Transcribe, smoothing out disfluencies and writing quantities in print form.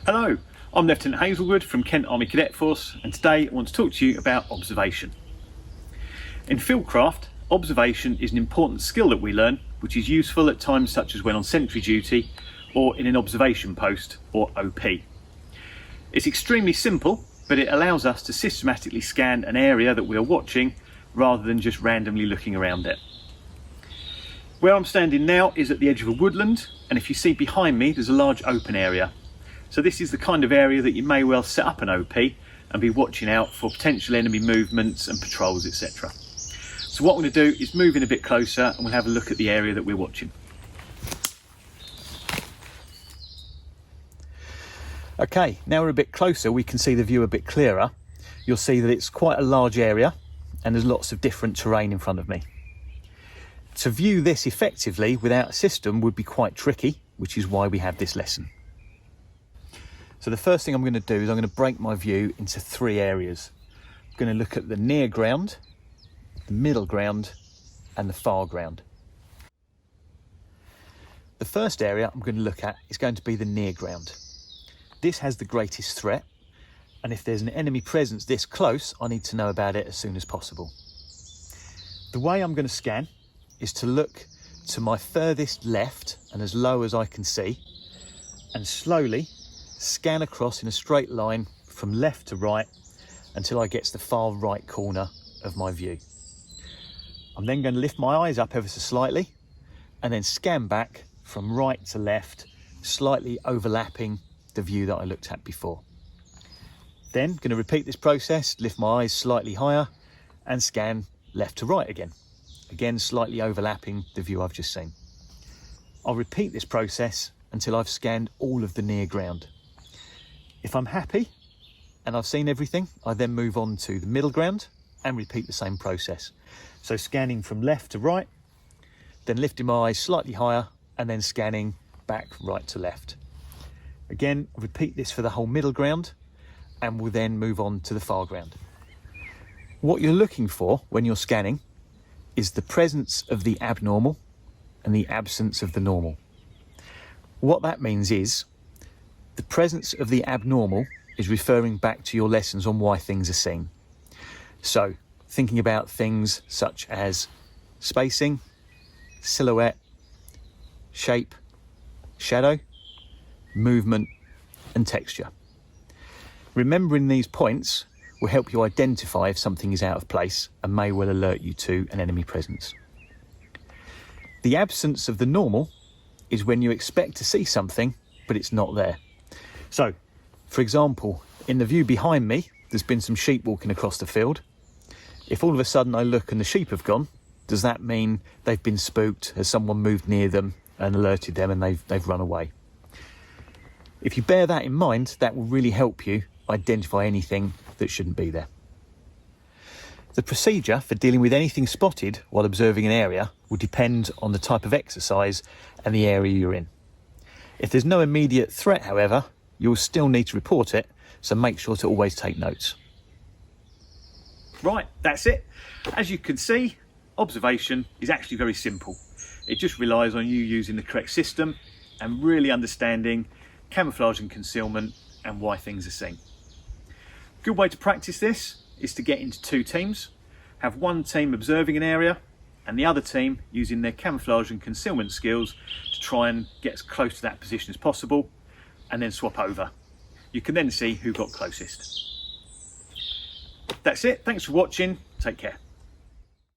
Hello, I'm Lieutenant Hazelwood from Kent Army Cadet Force, and today I want to talk to you about observation. In Fieldcraft, observation is an important skill that we learn, which is useful at times such as when on sentry duty or in an observation post, or OP. It's extremely simple, but it allows us to systematically scan an area that we are watching rather than just randomly looking around it. Where I'm standing now is at the edge of a woodland, and if you see behind me there's a large open area. So this is the kind of area that you may well set up an OP and be watching out for potential enemy movements and patrols, etc. So what I'm going to do is move in a bit closer and we'll have a look at the area that we're watching. Okay, now we're a bit closer, we can see the view a bit clearer. You'll see that it's quite a large area and there's lots of different terrain in front of me. To view this effectively without a system would be quite tricky, which is why we have this lesson. So the first thing I'm going to do is I'm going to break my view into three areas. I'm going to look at the near ground, the middle ground and the far ground. The first area I'm going to look at is going to be the near ground. This has the greatest threat, and if there's an enemy presence this close, I need to know about it as soon as possible. The way I'm going to scan is to look to my furthest left and as low as I can see, and slowly scan across in a straight line from left to right until I get to the far right corner of my view. I'm then going to lift my eyes up ever so slightly and then scan back from right to left, slightly overlapping the view that I looked at before. Then going to repeat this process, lift my eyes slightly higher and scan left to right again. Again, slightly overlapping the view I've just seen. I'll repeat this process until I've scanned all of the near ground. If I'm happy and I've seen everything, I then move on to the middle ground and repeat the same process. So scanning from left to right, then lifting my eyes slightly higher and then scanning back right to left. Again, repeat this for the whole middle ground and we'll then move on to the far ground. What you're looking for when you're scanning is the presence of the abnormal and the absence of the normal. What that means is the presence of the abnormal is referring back to your lessons on why things are seen. So thinking about things such as spacing, silhouette, shape, shadow, movement and texture. Remembering these points will help you identify if something is out of place and may well alert you to an enemy presence. The absence of the normal is when you expect to see something but it's not there. So, for example, in the view behind me, there's been some sheep walking across the field. If all of a sudden I look and the sheep have gone, does that mean they've been spooked? Has someone moved near them and alerted them and they've run away? If you bear that in mind, that will really help you identify anything that shouldn't be there. The procedure for dealing with anything spotted while observing an area will depend on the type of exercise and the area you're in. If there's no immediate threat, however, you'll still need to report it, so make sure to always take notes. Right, that's it. As you can see, observation is actually very simple. It just relies on you using the correct system and really understanding camouflage and concealment and why things are seen. Good way to practice this is to get into two teams, have one team observing an area and the other team using their camouflage and concealment skills to try and get as close to that position as possible, and then swap over. You can then see who got closest. That's it, thanks for watching, take care.